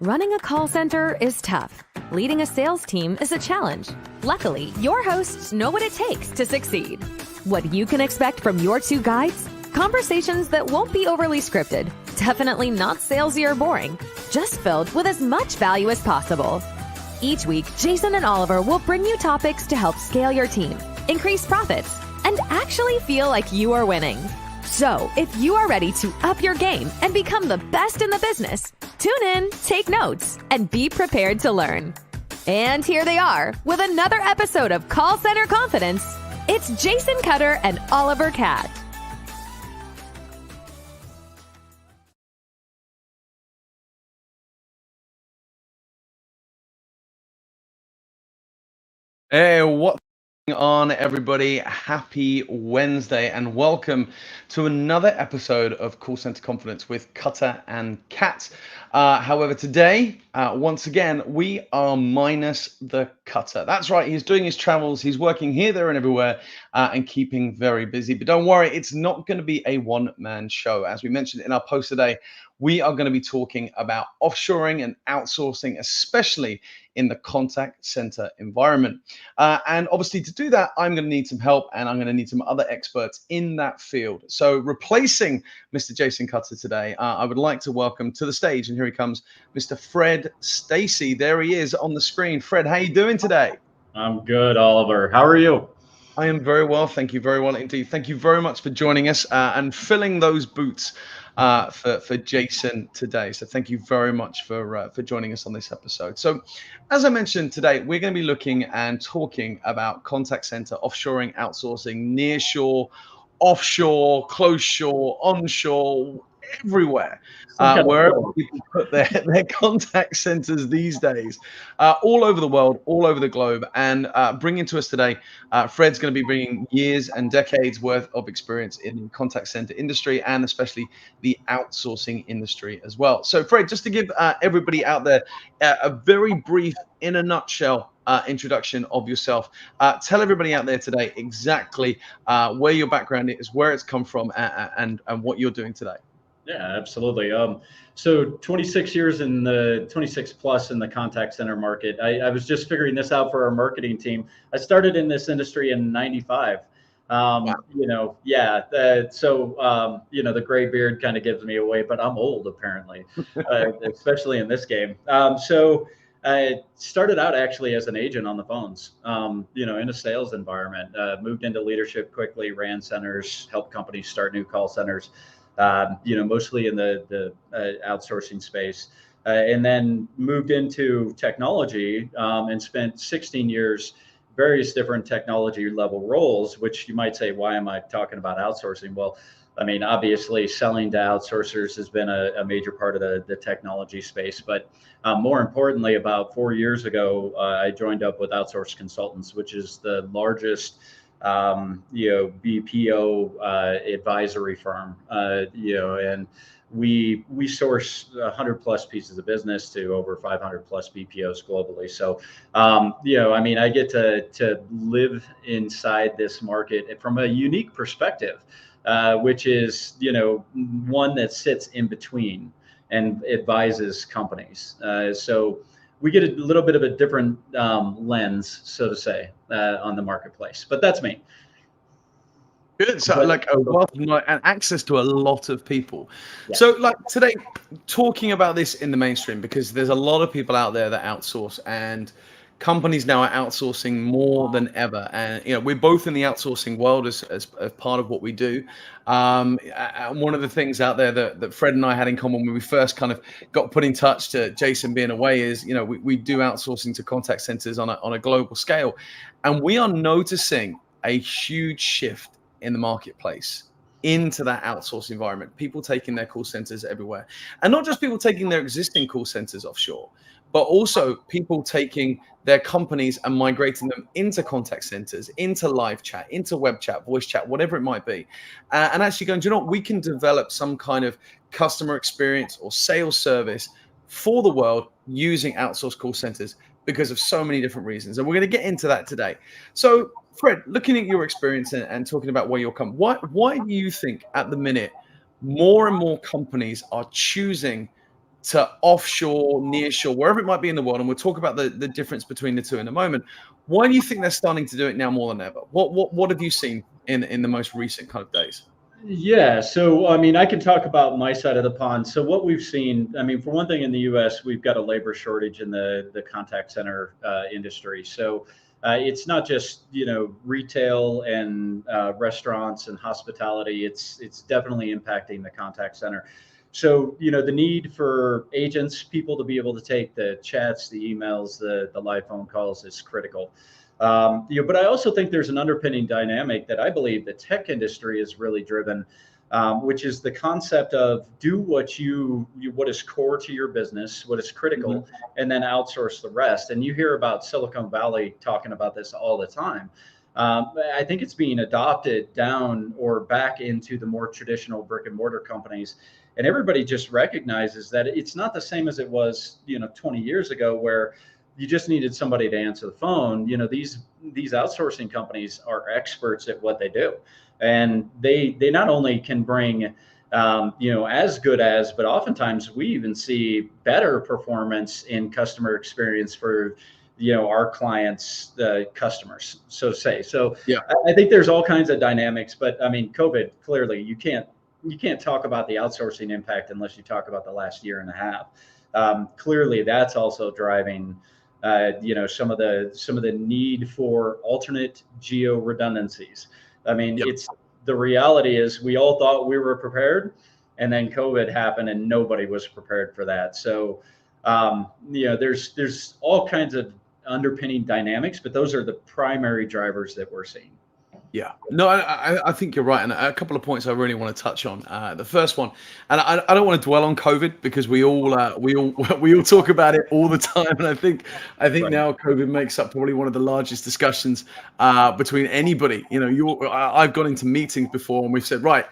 Running a call center is tough. Leading a sales team is a challenge. Luckily, your hosts know what it takes to succeed. What you can expect from your two guides? Conversations that won't be overly scripted, definitely not salesy or boring, just filled with as much value as possible. Each week, Jason and Oliver will bring you topics to help scale your team, increase profits, and actually feel like you are winning. So, if you are ready to up your game and become the best in the business, tune in, take notes, and be prepared to learn. And here they are with another episode of Call Center Confidence. It's Jason Cutter and Oliver Cat. Hey, what's going on, everybody? Happy Wednesday and welcome to another episode of Call Center Confidence with Cutter and Cat. However, today, once again, we are minus the Cutter. That's right, he's doing his travels, he's working here, there, and everywhere, and keeping very busy. But don't worry, it's not going to be a one-man show. As we mentioned in our post today, we are going to be talking about offshoring and outsourcing, especially in the contact center environment. And obviously to do that, I'm going to need some help and I'm going to need some other experts in that field. So replacing Mr. Jason Cutter today, I would like to welcome to the stage, and here he comes, Mr. Fred Stacy. There he is on the screen. Fred, how you doing today? I'm good, Oliver. How are you? I am very well. Thank you very well indeed. Thank you very much for joining us and filling those boots for Jason today. So thank you very much for joining us on this episode. So as I mentioned today, we're going to be looking and talking about contact center, offshoring, outsourcing, nearshore, offshore, close shore, onshore, everywhere, wherever people put their contact centers these days, all over the world, all over the globe. And bringing to us today, Fred's going to be bringing years and decades worth of experience in the contact center industry and especially the outsourcing industry as well. So Fred, just to give everybody out there a very brief, in a nutshell, introduction of yourself. Tell everybody out there today exactly where your background is, where it's come from, and what you're doing today. Yeah, absolutely. So 26 years in the 26 plus in the contact center market. I was just figuring this out for our marketing team. I started in this industry in 95. Wow. The gray beard kind of gives me away, but I'm old apparently, especially in this game. So I started out actually as an agent on the phones, in a sales environment, moved into leadership quickly, ran centers, helped companies start new call centers. Mostly in the outsourcing space, and then moved into technology and spent 16 years, various different technology level roles, which you might say, why am I talking about outsourcing? Well, I mean, obviously selling to outsourcers has been a major part of the technology space, but more importantly, about 4 years ago, I joined up with Outsource Consultants, which is the largest BPO advisory firm, and we source 100 plus pieces of business to over 500 plus BPOs globally. So, I get to live inside this market from a unique perspective, which is, one that sits in between and advises companies. So we get a little bit of a different lens, so to say, on the marketplace. But that's me. Good. So like a wealth of knowledge and access to a lot of people. Yeah. So like today, talking about this in the mainstream, because there's a lot of people out there that outsource, and companies now are outsourcing more than ever. And we're both in the outsourcing world as part of what we do. And one of the things out there that Fred and I had in common when we first kind of got put in touch, to Jason being away, is we do outsourcing to contact centers on a global scale, and we are noticing a huge shift in the marketplace into that outsourced environment. People taking their call centers everywhere, and not just people taking their existing call centers offshore, but also people taking their companies and migrating them into contact centers, into live chat, into web chat, voice chat, whatever it might be. And actually going, do you know what? We can develop some kind of customer experience or sales service for the world using outsourced call centers because of so many different reasons. And we're going to get into that today. So Fred, looking at your experience and talking about where you're coming, why do you think at the minute more and more companies are choosing to offshore, nearshore, wherever it might be in the world, and we'll talk about the difference between the two in a moment. Why do you think they're starting to do it now more than ever? What have you seen in the most recent kind of days? Yeah, so I mean, I can talk about my side of the pond. So what we've seen, I mean, for one thing, in the U.S., we've got a labor shortage in the contact center industry. So it's not just retail and restaurants and hospitality. It's definitely impacting the contact center. So the need for agents, people to be able to take the chats, the emails, the live phone calls is critical. But I also think there's an underpinning dynamic that I believe the tech industry is really driven, which is the concept of do what is core to your business, what is critical, and then outsource the rest. And you hear about Silicon Valley talking about this all the time. I think it's being adopted down or back into the more traditional brick and mortar companies. And everybody just recognizes that it's not the same as it was, 20 years ago, where you just needed somebody to answer the phone. These outsourcing companies are experts at what they do, and they not only can bring as good as, but oftentimes we even see better performance in customer experience for our clients, the customers, so to say. So Yeah. I think there's all kinds of dynamics, but I mean, COVID, clearly you can't talk about the outsourcing impact unless you talk about the last year and a half. Clearly that's also driving some of the need for alternate geo redundancies. I mean, Yep. it's the reality is we all thought we were prepared, and then COVID happened and nobody was prepared for that. So there's all kinds of underpinning dynamics, but those are the primary drivers that we're seeing. Yeah, no, I think you're right, and a couple of points I really want to touch on. The first one, and I don't want to dwell on COVID because we all we all talk about it all the time, and I think Right. now COVID makes up probably one of the largest discussions between anybody. I've gone into meetings before and we've said, right,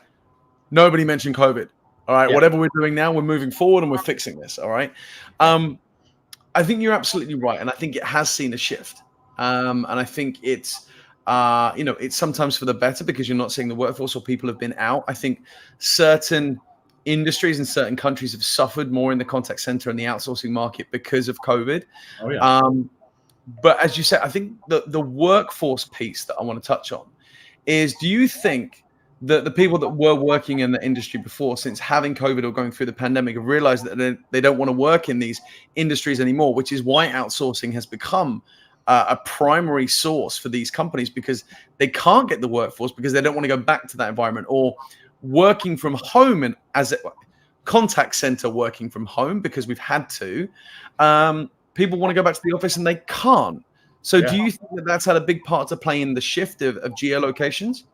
nobody mentioned COVID. All right, Yeah. whatever we're doing now, we're moving forward and we're fixing this. All right. I think you're absolutely right, and I think it has seen a shift. And I think it's it's sometimes for the better because you're not seeing the workforce or people have been out. I think certain industries and certain countries have suffered more in the contact center and the outsourcing market because of COVID. Oh yeah. But as you said, I think the workforce piece that I want to touch on is: do you think that the people that were working in the industry before, since having COVID or going through the pandemic, have realized that they don't want to work in these industries anymore, which is why outsourcing has become a primary source for these companies, because they can't get the workforce because they don't want to go back to that environment, or working from home and as a contact center working from home because we've had to. People want to go back to the office and they can't. So Yeah. do you think that that's had a big part to play in the shift of geolocations?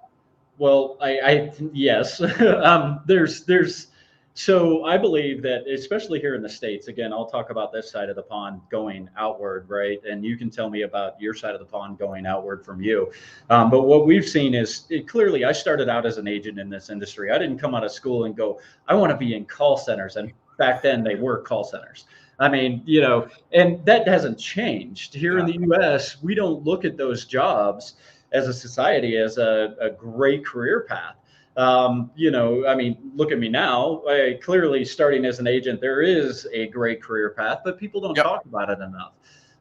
Well, I yes. So I believe that, especially here in the States, again, I'll talk about this side of the pond going outward, right? And you can tell me about your side of the pond going outward from you. But what we've seen is clearly, I started out as an agent in this industry. I didn't come out of school and go, I want to be in call centers. And back then they were call centers. I mean, and that hasn't changed. Here in the US, we don't look at those jobs as a society as a great career path. I mean, look at me now. Clearly, starting as an agent, there is a great career path, but people don't talk about it enough.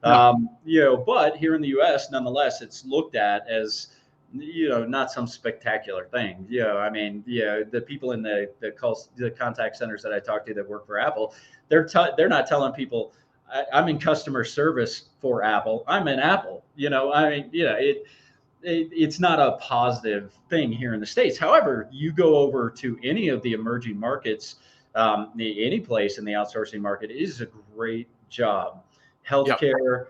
But here in the U.S., nonetheless, it's looked at as not some spectacular thing. I mean, the people in the contact centers that I talk to that work for Apple, they're not telling people, I'm in customer service for Apple. I'm in Apple. I mean, it's not a positive thing here in the States. However, you go over to any of the emerging markets, any place in the outsourcing market, is a great job. Healthcare,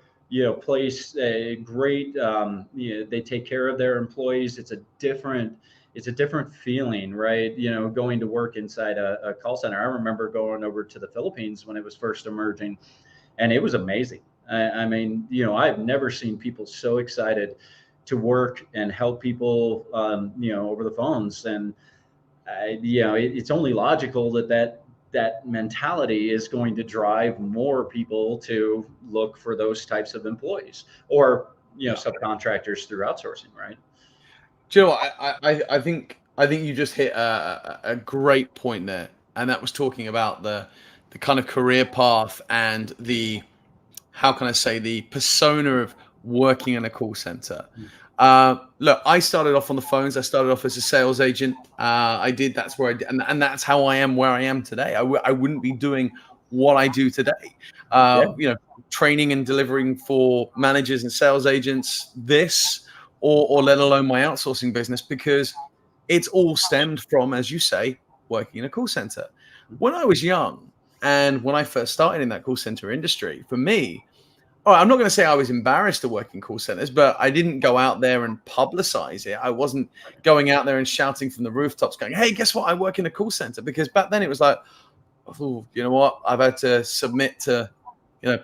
place great. They take care of their employees. It's a different feeling, right? Going to work inside a call center. I remember going over to the Philippines when it was first emerging, and it was amazing. I mean, I've never seen people so excited to work and help people, over the phones. And, it's only logical that mentality is going to drive more people to look for those types of employees or, subcontractors through outsourcing, right? Joe, I think you just hit a great point there, and that was talking about the kind of career path and the, how can I say, the persona of working in a call center. Look, I started off on the phones. I started off as a sales agent. That's where I did, and that's how I am where I am today. I wouldn't be doing what I do today. Training and delivering for managers and sales agents, or let alone my outsourcing business, because it's all stemmed from, as you say, working in a call center. When I was young and when I first started in that call center industry, for me, I'm not going to say I was embarrassed to work in call centers, but I didn't go out there and publicize it. I wasn't going out there and shouting from the rooftops going, hey, guess what? I work in a call center. Because back then it was like, oh, you know what? I've had to submit to,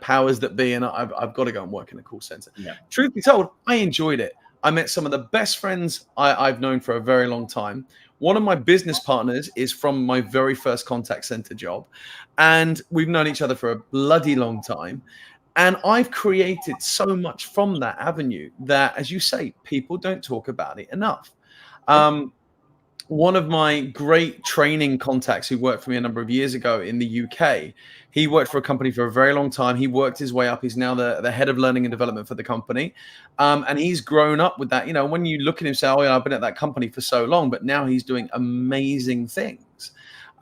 powers that be, and I've got to go and work in a call center. Yeah. Truth be told, I enjoyed it. I met some of the best friends I've known for a very long time. One of my business partners is from my very first contact center job, and we've known each other for a bloody long time. And I've created so much from that avenue that, as you say, people don't talk about it enough. One of my great training contacts who worked for me a number of years ago in the UK, he worked for a company for a very long time. He worked his way up. He's now the head of learning and development for the company. And he's grown up with that. When you look at him, say, oh, yeah, I've been at that company for so long, but now he's doing amazing things.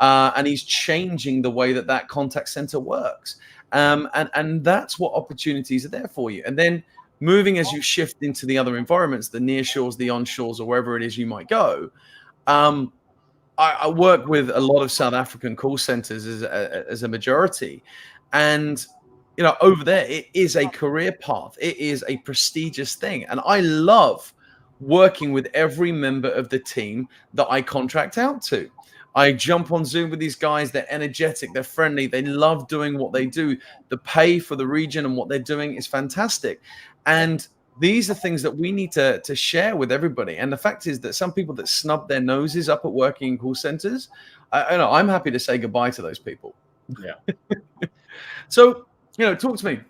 And he's changing the way that contact center works. And that's what opportunities are there for you. And then moving as you shift into the other environments, the nearshores, the onshores, or wherever it is you might go. I work with a lot of South African call centers as a majority. And, over there, it is a career path. It is a prestigious thing. And I love working with every member of the team that I contract out to. I jump on Zoom with these guys. They're energetic. They're friendly. They love doing what they do. The pay for the region and what they're doing is fantastic. And these are things that we need to share with everybody. And the fact is that some people that snub their noses up at working in call centers, I'm happy to say goodbye to those people. Yeah. So, talk to me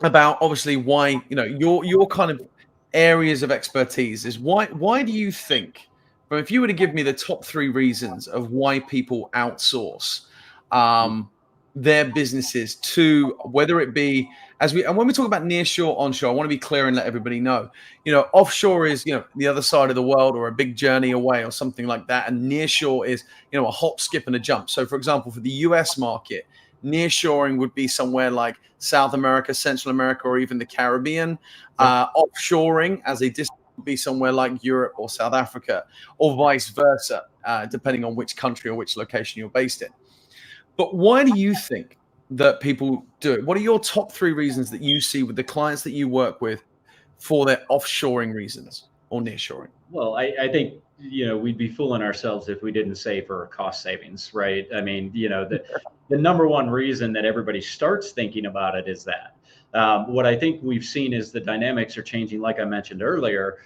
about obviously why, your kind of areas of expertise is why do you think, but if you were to give me the top 3 reasons of why people outsource their businesses to, whether it be and when we talk about nearshore, onshore, I want to be clear and let everybody know, offshore is, the other side of the world or a big journey away or something like that. And nearshore is, a hop, skip and a jump. So for example, for the US market, nearshoring would be somewhere like South America, Central America, or even the Caribbean. Offshoring as a distance would be somewhere like Europe or South Africa, or vice versa, depending on which country or which location you're based in. But why do you think that people do it? What are your top 3 reasons that you see with the clients that you work with for their offshoring reasons or nearshoring? Well, I think, we'd be fooling ourselves if we didn't say for cost savings, right? I mean, the number one reason that everybody starts thinking about it is that. What I think we've seen is the dynamics are changing. Like I mentioned earlier,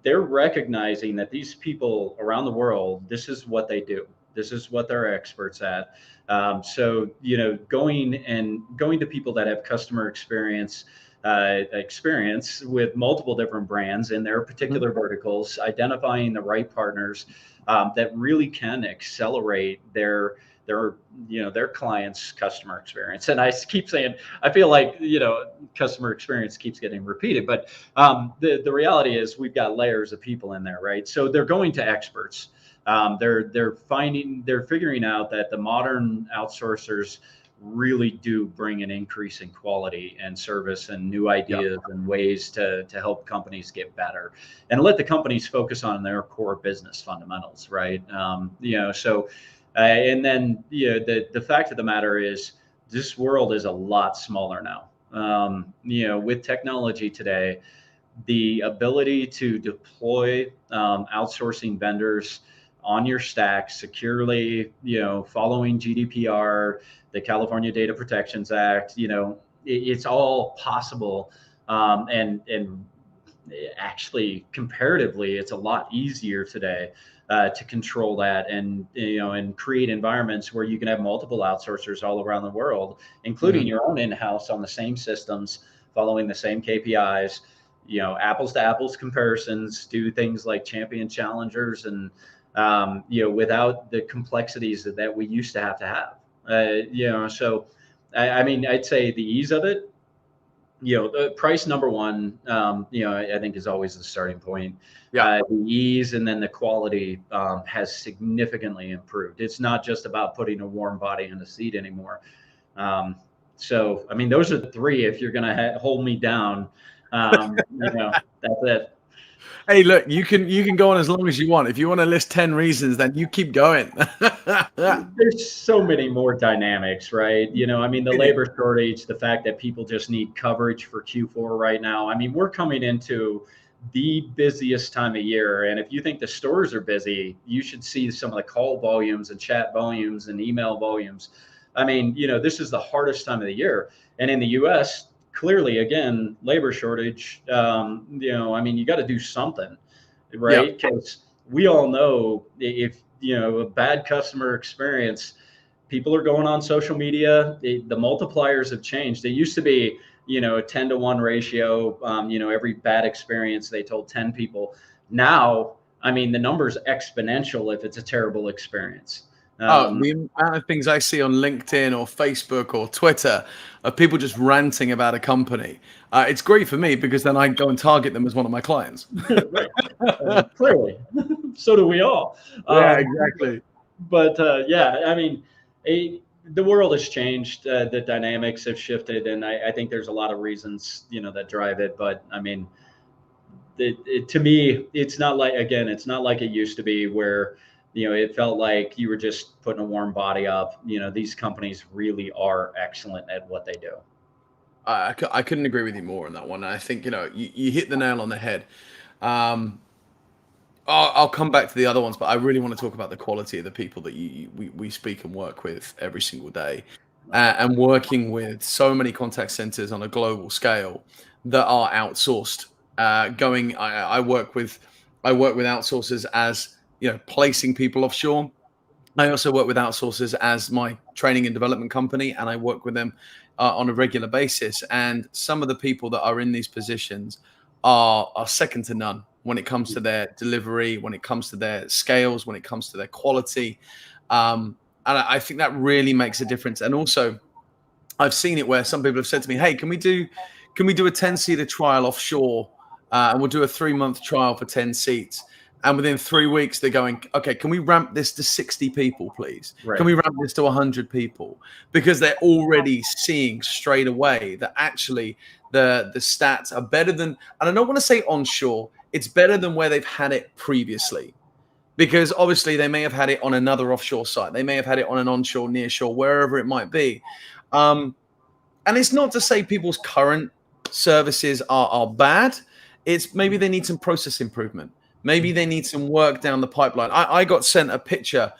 they're recognizing that these people around the world, this is what they do. This is what they're experts at. So, going to people that have customer experience with multiple different brands in their particular verticals, identifying the right partners that really can accelerate their clients' customer experience. And I keep saying, I feel like, customer experience keeps getting repeated, but the reality is we've got layers of people in there, right? So they're going to experts. They're figuring out that the modern outsourcers really do bring an increase in quality and service and new ideas and ways to help companies get better and let the companies focus on their core business fundamentals, right? And then the fact of the matter is this world is a lot smaller now. With technology today, the ability to deploy outsourcing vendors on your stack securely, following GDPR, the California Data Protections Act, it's all possible. And actually, comparatively, it's a lot easier today to control that and create environments where you can have multiple outsourcers all around the world, including your own in-house on the same systems, following the same KPIs, apples to apples comparisons, do things like champion challengers and without the complexities that we used to have. So I mean, I'd say the ease of it, the price number one, I think is always the starting point. Yeah. The ease and then the quality has significantly improved. It's not just about putting a warm body in the seat anymore. So, I mean, those are the three. If you're going to hold me down, that's it. Hey, look, you can go on as long as you want. If you want to list 10 reasons, then you keep going. There's so many more dynamics, right? I mean, the labor shortage, the fact that people just need coverage for Q4 right now. I mean, we're coming into the busiest time of year. And if you think the stores are busy, you should see some of the call volumes and chat volumes and email volumes. I mean, this is the hardest time of the year. And in the US, clearly, again, labor shortage, I mean, you got to do something, right? Because we all know if, a bad customer experience, people are going on social media. The multipliers have changed. It used to be, a 10-to-1 ratio. Every bad experience, they told 10 people. Now, I mean, the number's exponential if it's a terrible experience. The amount of things I see on LinkedIn or Facebook or Twitter of people just ranting about a company. It's great for me because then I go and target them as one of my clients. Right. Clearly. So do we all. Yeah, exactly. But I mean, the world has changed. The dynamics have shifted. And I think there's a lot of reasons, that drive it. But I mean, to me, it's not like it used to be where, it felt like you were just putting a warm body up. These companies really are excellent at what they do. I couldn't agree with you more on that one. I think, you hit the nail on the head. I'll come back to the other ones, but I really want to talk about the quality of the people that we speak and work with every single day, and working with so many contact centers on a global scale that are outsourced. I work with outsourcers as placing people offshore. I also work with outsourcers as my training and development company, and I work with them on a regular basis. And some of the people that are in these positions are second to none when it comes to their delivery, when it comes to their scales, when it comes to their quality. And I think that really makes a difference. And also, I've seen it where some people have said to me, "Hey, can we do a 10-seater trial offshore, and we'll do a 3-month trial for 10 seats." And within 3 weeks, they're going, "Okay, can we ramp this to 60 people, please? Right. Can we ramp this to 100 people?" Because they're already seeing straight away that actually the stats are better than, and I don't want to say onshore, it's better than where they've had it previously. Because obviously they may have had it on another offshore site. They may have had it on an onshore, nearshore, wherever it might be. And it's not to say people's current services are bad. It's maybe they need some process improvement. Maybe they need some work down the pipeline. I got sent a picture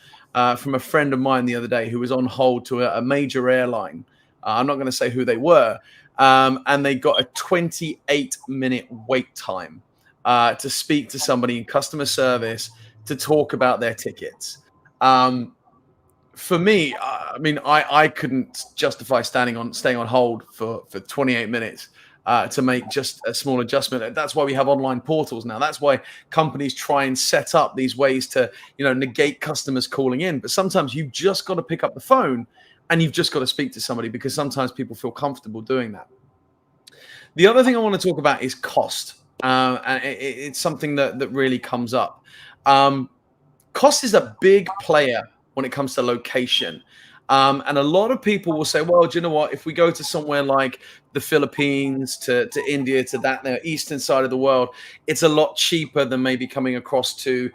from a friend of mine the other day who was on hold to a major airline. I'm not going to say who they were. And they got a 28-minute wait time to speak to somebody in customer service to talk about their tickets. For me, I mean, I couldn't justify staying on hold for 28 minutes. To make just a small adjustment. That's why we have online portals now. That's why companies try and set up these ways to, negate customers calling in. But sometimes you've just got to pick up the phone and you've just got to speak to somebody, because sometimes people feel comfortable doing that. The other thing I want to talk about is cost. And it's something that really comes up. Cost is a big player when it comes to location. And a lot of people will say, well, do you know what? If we go to somewhere like the Philippines, to India, to that eastern side of the world, it's a lot cheaper than maybe coming across to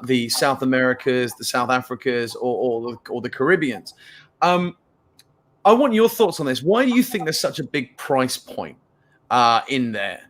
the South Americas, the South Africas, or the Caribbeans. I want your thoughts on this. Why do you think there's such a big price point in there?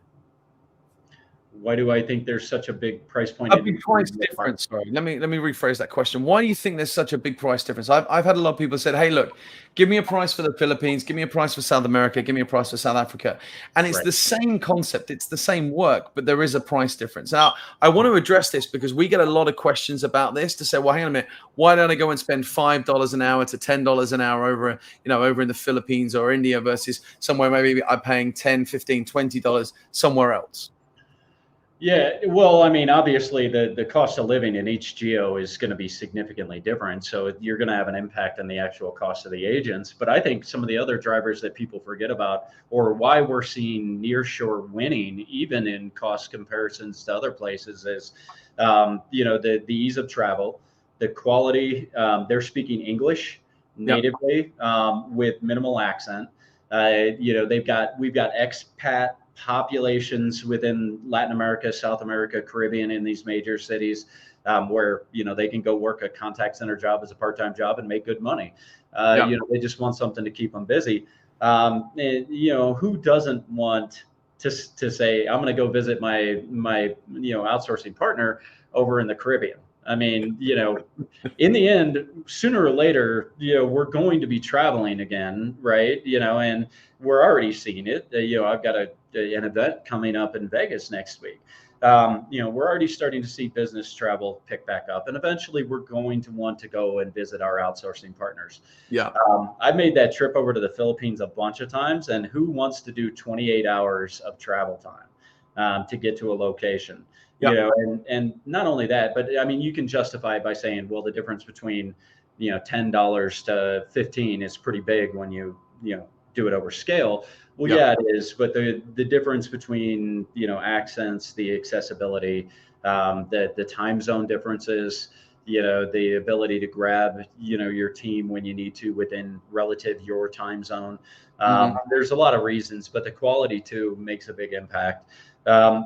Why do I think there's such a big price point? A big price difference. Sorry, let me rephrase that question. Why do you think there's such a big price difference? I've had a lot of people said, "Hey, look, give me a price for the Philippines, give me a price for South America, give me a price for South Africa," and it's the same concept, it's the same work, but there is a price difference. Now, I want to address this because we get a lot of questions about this to say, "Well, hang on a minute, why don't I go and spend $5 an hour to $10 an hour over in the Philippines or India versus somewhere maybe I'm paying $10, $15, $20 somewhere else?" Yeah, well, I mean, obviously the cost of living in each geo is going to be significantly different. So you're going to have an impact on the actual cost of the agents. But I think some of the other drivers that people forget about, or why we're seeing nearshore winning, even in cost comparisons to other places, is the ease of travel, the quality. They're speaking English Yep. natively with minimal accent. We've got expat populations within Latin America, South America, Caribbean, in these major cities, where they can go work a contact center job as a part-time job and make good money. Yep. They just want something to keep them busy. Who doesn't want to say, I'm going to go visit my outsourcing partner over in the Caribbean? I mean, in the end, sooner or later, we're going to be traveling again, right? And we're already seeing it. I've got an event coming up in Vegas next week. We're already starting to see business travel pick back up, and eventually we're going to want to go and visit our outsourcing partners. Yeah. I've made that trip over to the Philippines a bunch of times, and who wants to do 28 hours of travel time to get to a location? Yep. And not only that, but I mean, you can justify it by saying, well, the difference between, $10 to 15 is pretty big when you do it over scale. Well, Yep. yeah, it is. But the difference between, accents, the accessibility, the time zone differences, the ability to grab, your team when you need to within relative your time zone. There's a lot of reasons, but the quality too makes a big impact.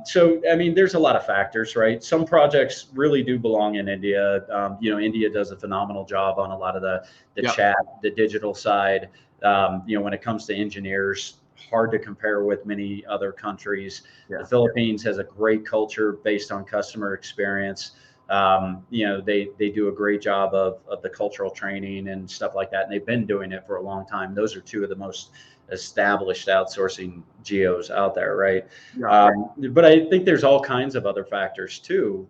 So, I mean, there's a lot of factors, right? Some projects really do belong in India. India does a phenomenal job on a lot of the Yep. chat, the digital side. When it comes to engineers, hard to compare with many other countries. Yeah. The Philippines has a great culture based on customer experience. They do a great job of the cultural training and stuff like that. And they've been doing it for a long time. Those are two of the most established outsourcing geos out there, right? Yeah. But I think there's all kinds of other factors too.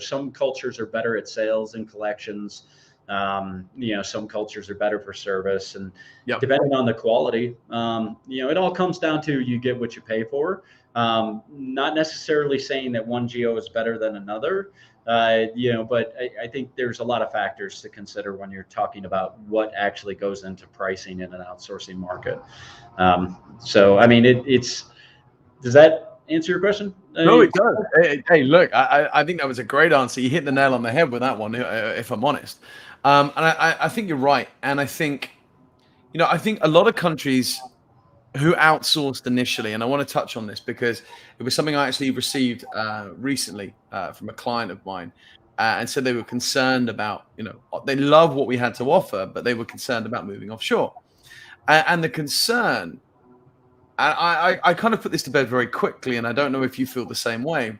Some cultures are better at sales and collections. Some cultures are better for service, and Yep. depending on the quality, it all comes down to you get what you pay for. Not necessarily saying that one geo is better than another, but I think there's a lot of factors to consider when you're talking about what actually goes into pricing in an outsourcing market. So, I mean, does that answer your question? No, it does. Hey, look, I think that was a great answer. You hit the nail on the head with that one, if I'm honest. And I think you're right. And I think, I think a lot of countries who outsourced initially, and I want to touch on this because it was something I actually received recently from a client of mine, and said they were concerned about, they love what we had to offer, but they were concerned about moving offshore. And the concern, I kind of put this to bed very quickly, and I don't know if you feel the same way.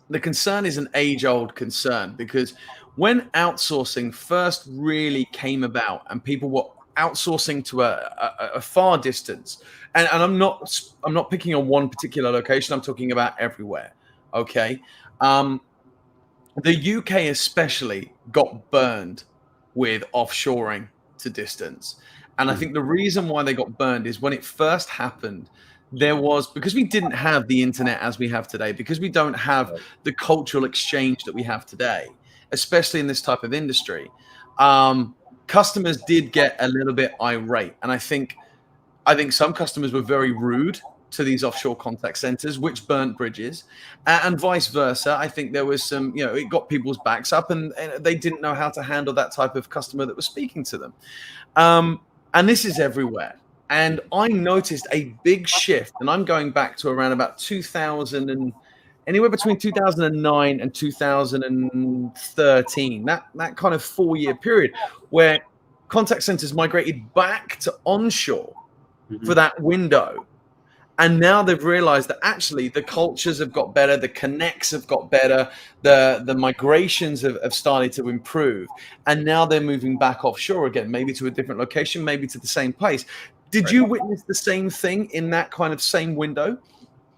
The concern is an age-old concern, because when outsourcing first really came about and people were outsourcing to a far distance, and I'm not picking on one particular location, I'm talking about everywhere. Okay. The UK especially got burned with offshoring to distance. And I think the reason why they got burned is when it first happened, because we didn't have the internet as we have today, because we don't have the cultural exchange that we have today, especially in this type of industry. Customers did get a little bit irate. And I think some customers were very rude to these offshore contact centers, which burnt bridges, and vice versa. I think there was some, it got people's backs up, and they didn't know how to handle that type of customer that was speaking to them. And this is everywhere. And I noticed a big shift, and I'm going back to around about 2000 and anywhere between 2009 and 2013, that kind of 4-year period where contact centers migrated back to onshore for that window. And now they've realized that actually the cultures have got better, the connects have got better, the migrations have started to improve. And now they're moving back offshore again, maybe to a different location, maybe to the same place. Did you witness the same thing in that kind of same window?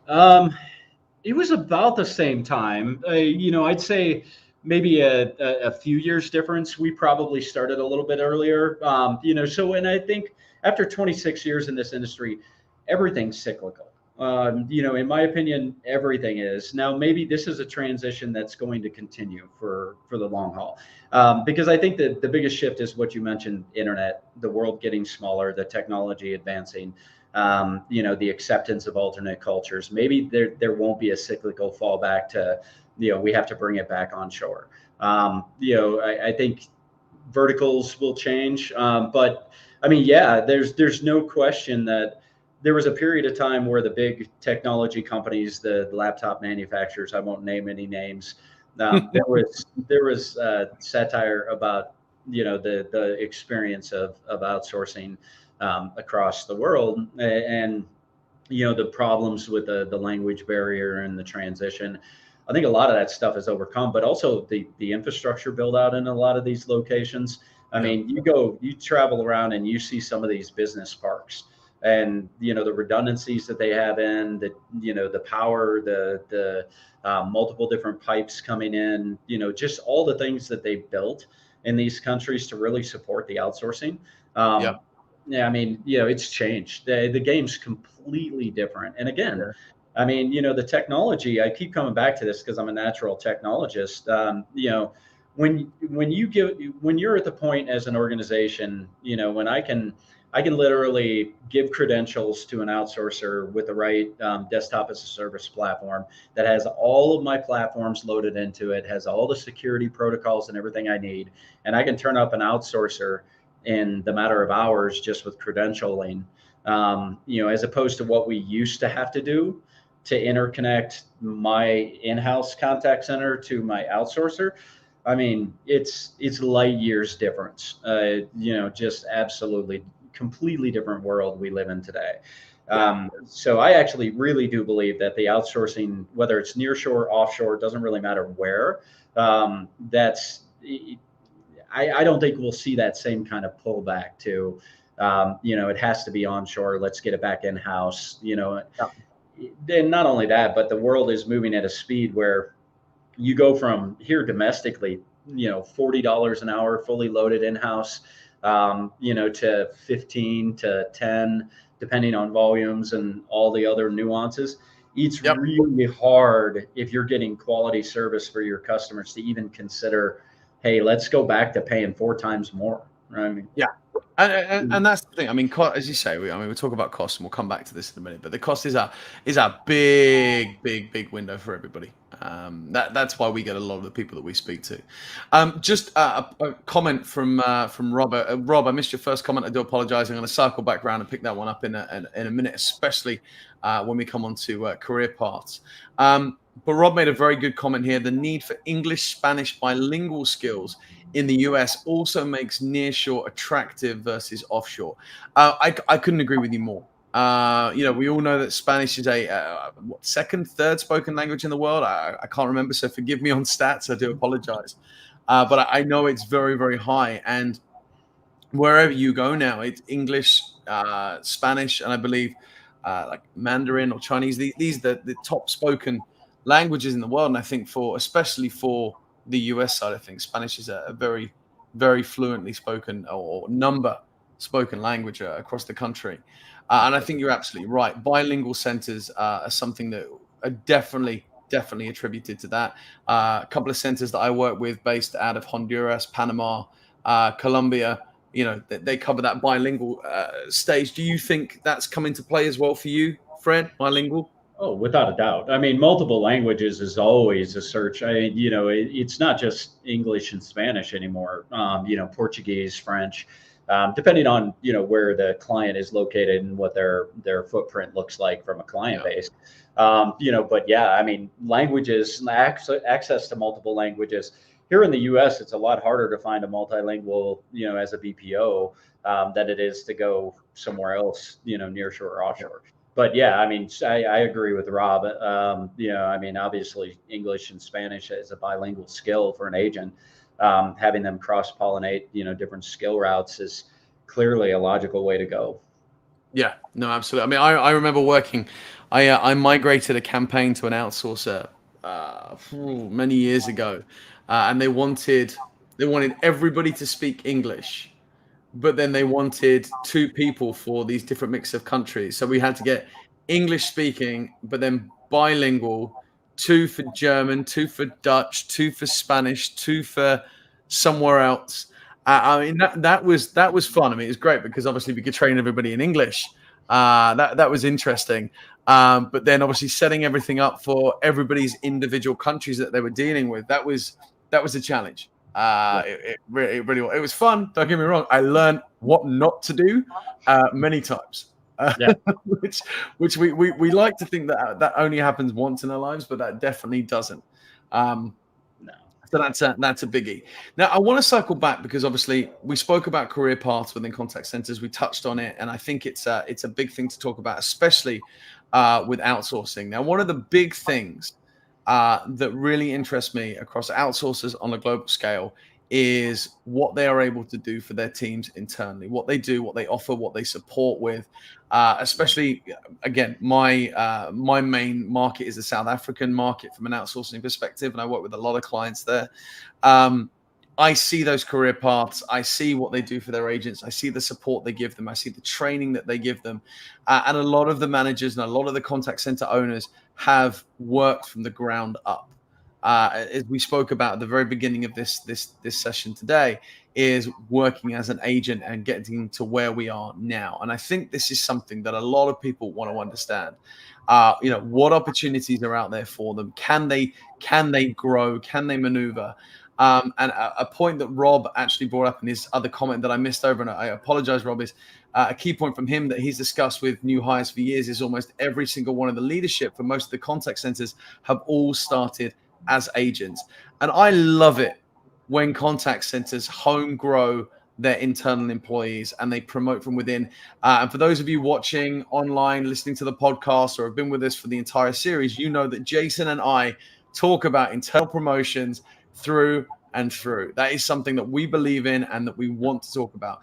It was about the same time. I'd say maybe a few years difference. We probably started a little bit earlier. And I think after 26 years in this industry, everything's cyclical. In my opinion, everything is. Now, maybe this is a transition that's going to continue for the long haul, because I think that the biggest shift is what you mentioned: internet, the world getting smaller, the technology advancing, the acceptance of alternate cultures. Maybe there won't be a cyclical fallback to, we have to bring it back onshore. I think verticals will change, but I mean, yeah, there's no question that there was a period of time where the big technology companies, the laptop manufacturers, I won't name any names, there was satire about the experience of outsourcing across the world, and the problems with the language barrier and the transition. I think a lot of that stuff is overcome, but also the infrastructure build out in a lot of these locations. I mean, you travel around and you see some of these business parks, and the redundancies that they have in the power, the multiple different pipes coming in, just all the things that they built in these countries to really support the outsourcing. Yeah, I mean, it's changed. The game's completely different. And again, I mean, the technology, I keep coming back to this because I'm a natural technologist. When you're at the point as an organization, when I can literally give credentials to an outsourcer with the right desktop as a service platform that has all of my platforms loaded into it, has all the security protocols and everything I need, and I can turn up an outsourcer in the matter of hours just with credentialing, as opposed to what we used to have to do to interconnect my in-house contact center to my outsourcer. I mean, it's light years difference. Just absolutely completely different world we live in today. So I actually really do believe that the outsourcing, whether it's nearshore, offshore, doesn't really matter where. I don't think we'll see that same kind of pullback to, it has to be onshore. Let's get it back in house. And not only that, but the world is moving at a speed where you go from here domestically, $40 an hour, fully loaded in house, to 15 to 10, depending on volumes and all the other nuances. It's really hard if you're getting quality service for your customers to even consider, hey, let's go back to paying 4 times more. Right? I mean, and that's the thing. I mean, as you say, we talk about cost, and we'll come back to this in a minute. But the cost is a big window for everybody. That's why we get a lot of the people that we speak to. Just a comment from Robert. Rob, I missed your first comment. I do apologize. I'm going to circle back around and pick that one up in a minute, especially when we come on to career paths. But Rob made a very good comment here. The need for English-Spanish bilingual skills in the US also makes nearshore attractive versus offshore. I couldn't agree with you more. We all know that Spanish is a second, third spoken language in the world. I can't remember, so forgive me on stats. I do apologize. But I know it's very, very high. And wherever you go now, it's English, Spanish, and I believe like Mandarin or Chinese. These are the top spoken languages in the world. And I think especially for the US side of things, Spanish is a very, very fluently spoken or number spoken language across the country. And I think you're absolutely right. Bilingual centers are something that are definitely attributed to that. A couple of centers that I work with based out of Honduras, Panama, Colombia, they cover that bilingual stage. Do you think that's come into play as well for you, Fred, bilingual? Oh, without a doubt. I mean, multiple languages is always a search. It's not just English and Spanish anymore. Portuguese, French, depending on where the client is located and what their footprint looks like from a client base. But yeah, I mean, languages, access to multiple languages. Here in the U.S., it's a lot harder to find a multilingual, as a BPO, than it is to go somewhere else, nearshore or offshore. But yeah, I mean, I agree with Rob. I mean, obviously, English and Spanish is a bilingual skill for an agent. Having them cross-pollinate, different skill routes is clearly a logical way to go. Yeah, no, absolutely. I mean, I remember working. I migrated a campaign to an outsourcer many years ago, and they wanted everybody to speak English. But then they wanted 2 people for these different mix of countries. So we had to get English speaking, but then bilingual, 2 for German, 2 for Dutch, 2 for Spanish, 2 for somewhere else. I mean, that was fun. I mean, it was great because obviously we could train everybody in English. That was interesting. But then obviously setting everything up for everybody's individual countries that they were dealing with, that was a challenge. It really was. It was fun. Don't get me wrong. I learned what not to do many times. Yeah. Which we like to think that only happens once in our lives, but that definitely doesn't. No. So that's a biggie. Now I want to cycle back because obviously we spoke about career paths within contact centers. We touched on it, and I think it's a big thing to talk about, especially with outsourcing. Now, one of the big things that really interests me across outsourcers on a global scale is what they are able to do for their teams internally, what they do, what they offer, what they support with. Especially, again, my main market is the South African market from an outsourcing perspective, and I work with a lot of clients there. I see those career paths. I see what they do for their agents. I see the support they give them. I see the training that they give them. And a lot of the managers and a lot of the contact center owners have worked from the ground up. As we spoke about at the very beginning of this session today, is working as an agent and getting to where we are now. And I think this is something that a lot of people want to understand. What opportunities are out there for them? Can they grow? Can they maneuver? And a point that Rob actually brought up in his other comment that I missed over, and I apologize, Rob, is a key point from him that he's discussed with new hires for years is almost every single one of the leadership for most of the contact centers have all started as agents. And I love it when contact centers home grow their internal employees and they promote from within. And for those of you watching online, listening to the podcast, or have been with us for the entire series, you know that Jason and I talk about internal promotions through and through. That is something that we believe in and that we want to talk about.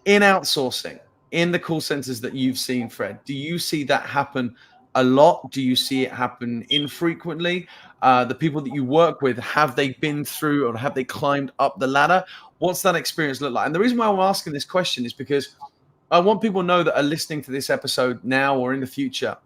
In outsourcing, in the call centers that you've seen, Fred, do you see that happen a lot? Do you see it happen infrequently? The people that you work with, have they been through or have they climbed up the ladder? What's that experience look like? And the reason why I'm asking this question is because I want people to know that are listening to this episode now or in the future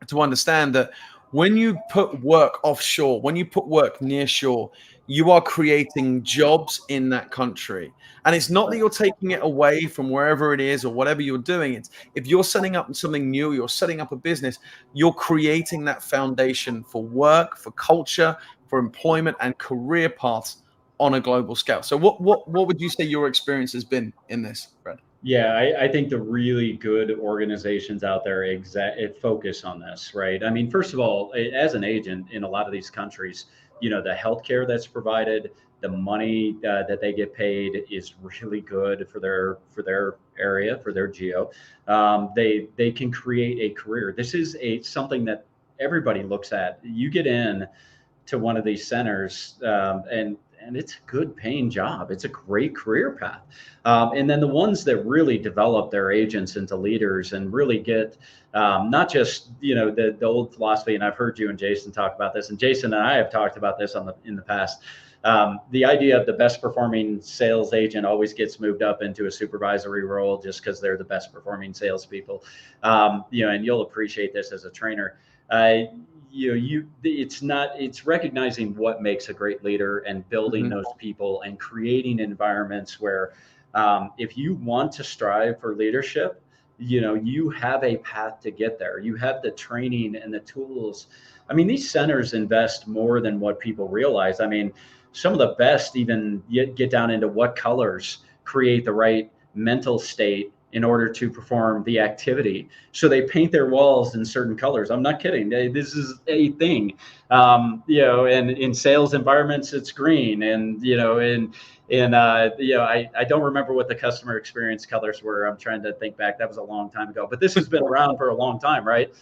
to understand that when you put work offshore, when you put work near shore, you are creating jobs in that country. And it's not that you're taking it away from wherever it is or whatever you're doing. It's if you're setting up something new, you're setting up a business, you're creating that foundation for work, for culture, for employment and career paths on a global scale. So what would you say your experience has been in this, Fred? Yeah, I think the really good organizations out there focus on this, right? I mean, first of all, as an agent in a lot of these countries, the healthcare that's provided, the money that they get paid is really good for their area, for their geo. They can create a career. This is something that everybody looks at. You get in to one of these centers, and it's a good paying job. It's a great career path. And then the ones that really develop their agents into leaders and really get not just, the old philosophy, and I've heard you and Jason talk about this, and Jason and I have talked about this in the past. The idea of the best performing sales agent always gets moved up into a supervisory role just because they're the best performing salespeople. And you'll appreciate this as a trainer. It's recognizing what makes a great leader and building those people and creating environments where if you want to strive for leadership, you have a path to get there. You have the training and the tools. I mean, these centers invest more than what people realize. I mean, some of the best even get down into what colors create the right mental state in order to perform the activity. So they paint their walls in certain colors. I'm not kidding. This is a thing. And in sales environments, it's green. And, I don't remember what the customer experience colors were. I'm trying to think back. That was a long time ago. But this has been around for a long time, right?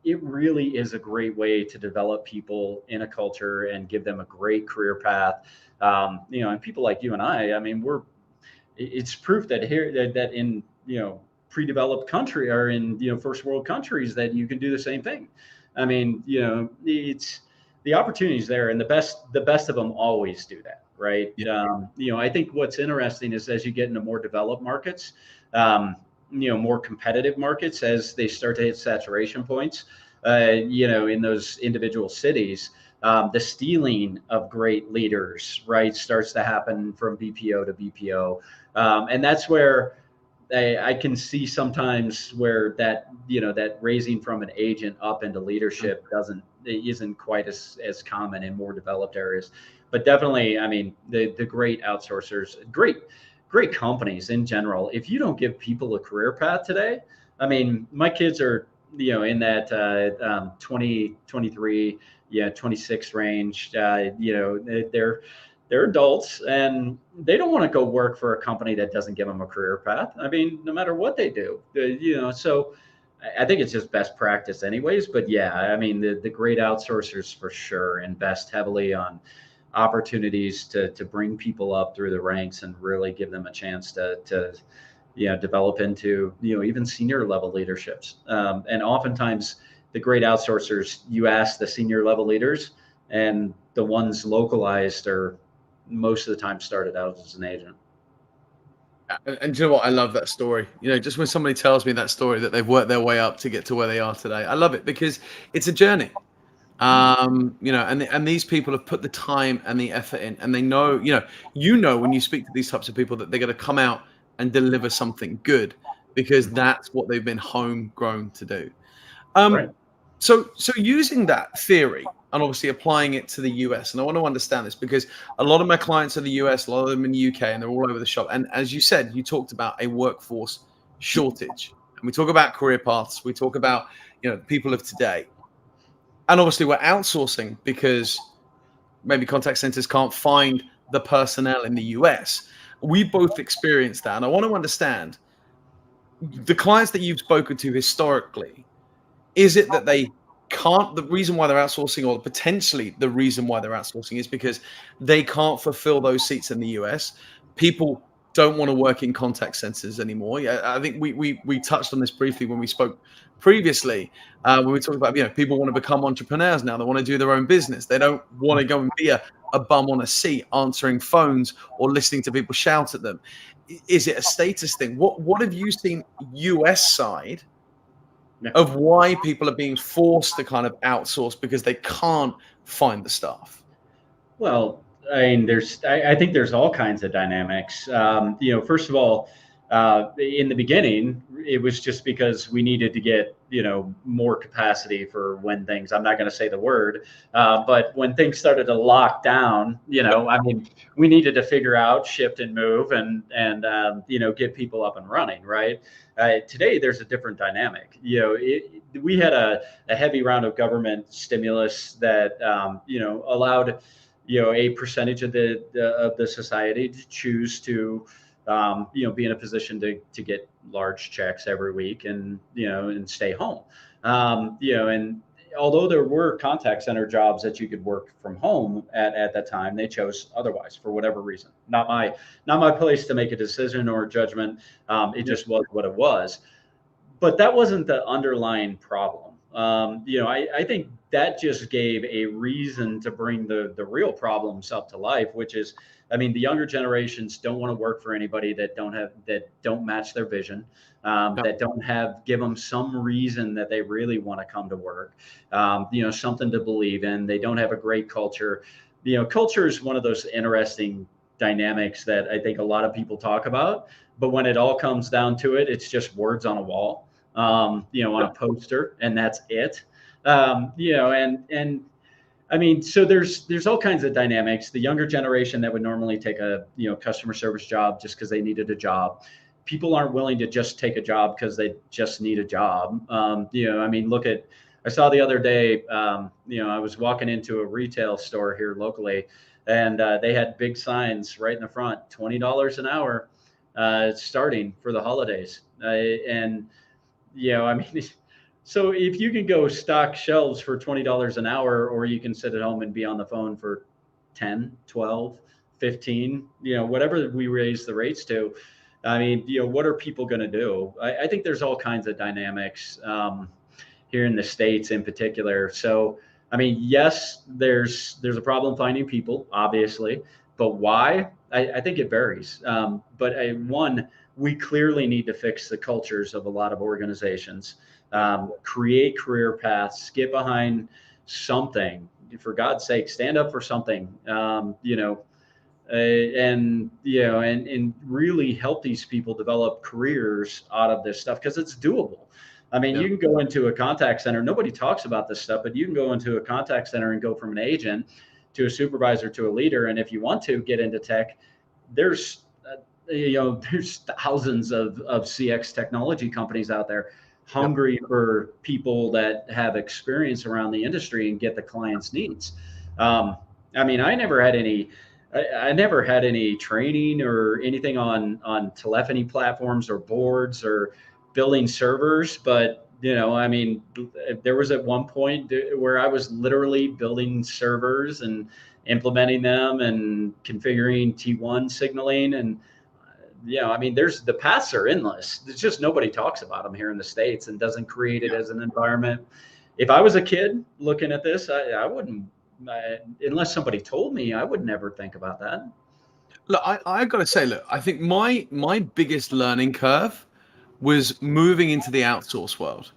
It really is a great way to develop people in a culture and give them a great career path. And people like you and I mean, it's proof that that in pre-developed country or in first world countries that you can do the same thing. I mean, it's the opportunities there, and the best of them always do that, right? I think what's interesting is as you get into more developed markets, more competitive markets, as they start to hit saturation points, in those individual cities, the stealing of great leaders, right, starts to happen from BPO to BPO. And that's where I can see sometimes where that raising from an agent up into leadership isn't quite as common in more developed areas. But definitely, I mean, the great outsourcers, great companies in general, if you don't give people a career path today, I mean, my kids are, in that 20, 23, 26 range, they're adults and they don't want to go work for a company that doesn't give them a career path. I mean, no matter what they do, so I think it's just best practice anyways. But yeah, I mean, the great outsourcers for sure invest heavily on opportunities to bring people up through the ranks and really give them a chance to develop into, even senior level leaderships. And oftentimes the great outsourcers, you ask the senior level leaders, and the ones localized are most of the time started out as an agent. And do you know what? I love that story. Just when somebody tells me that story that they've worked their way up to get to where they are today, I love it because it's a journey. And these people have put the time and the effort in, and they know, when you speak to these types of people that they're going to come out and deliver something good because that's what they've been homegrown to do. Right. So using that theory and obviously applying it to the US, and I want to understand this because a lot of my clients are the US, a lot of them in the UK, and they're all over the shop. And as you said, you talked about a workforce shortage, and we talk about career paths, we talk about the people of today, and obviously we're outsourcing because maybe contact centers can't find the personnel in the US. We both experienced that, and I want to understand the clients that you've spoken to historically. Is it that they can't, the reason why they're outsourcing, or potentially the reason why they're outsourcing, is because they can't fulfill those seats in the US? People don't want to work in contact centers anymore. Yeah, I think we touched on this briefly when we spoke previously, when we talked about, people want to become entrepreneurs now. They want to do their own business. They don't want to go and be a bum on a seat answering phones or listening to people shout at them. Is it a status thing? What have you seen US side of why people are being forced to kind of outsource because they can't find the staff? Well, I mean, I think there's all kinds of dynamics. First of all, in the beginning, it was just because we needed to get, more capacity for when things, I'm not going to say the word, but when things started to lock down, I mean, we needed to figure out, shift and move and get people up and running, right? Today, there's a different dynamic. We had a heavy round of government stimulus that, allowed a percentage of the society to choose to be in a position to get large checks every week and stay home. And although there were contact center jobs that you could work from home at that time, they chose otherwise for whatever reason. Not my place to make a decision or a judgment. It just was what it was. But that wasn't the underlying problem. I think that just gave a reason to bring the real problems up to life, which is, I mean, the younger generations don't want to work for anybody that don't match their vision, that don't give them some reason that they really want to come to work, something to believe in. They don't have a great culture. Culture is one of those interesting dynamics that I think a lot of people talk about, but when it all comes down to it, it's just words on a wall. On a poster, and that's it. And I mean, so there's all kinds of dynamics. The younger generation that would normally take a customer service job just because they needed a job, people aren't willing to just take a job because they just need a job. I mean, I saw the other day, I was walking into a retail store here locally, and they had big signs right in the front, $20 an hour, starting for the holidays, and I mean, so if you can go stock shelves for $20 an hour, or you can sit at home and be on the phone for 10, 12, 15, whatever we raise the rates to, I mean, what are people going to do? I think there's all kinds of dynamics here in the States in particular. So, I mean, yes, there's a problem finding people, obviously, but why? I think it varies. But we clearly need to fix the cultures of a lot of organizations, create career paths, get behind something. For God's sake, stand up for something, and really help these people develop careers out of this stuff, because it's doable. I mean, you can go into a contact center. Nobody talks about this stuff, but you can go into a contact center and go from an agent to a supervisor to a leader. And if you want to get into tech, there's thousands of CX technology companies out there hungry for people that have experience around the industry and get the client's needs. I mean, I never had any training or anything on telephony platforms or boards or building servers, but I mean, there was at one point where I was literally building servers and implementing them and configuring T1 signaling. And I mean, the paths are endless. It's just nobody talks about them here in the States and doesn't create it as an environment. If I was a kid looking at this, I wouldn't, unless somebody told me, I would never think about that. Look, I got to say, look, I think my biggest learning curve was moving into the outsource world.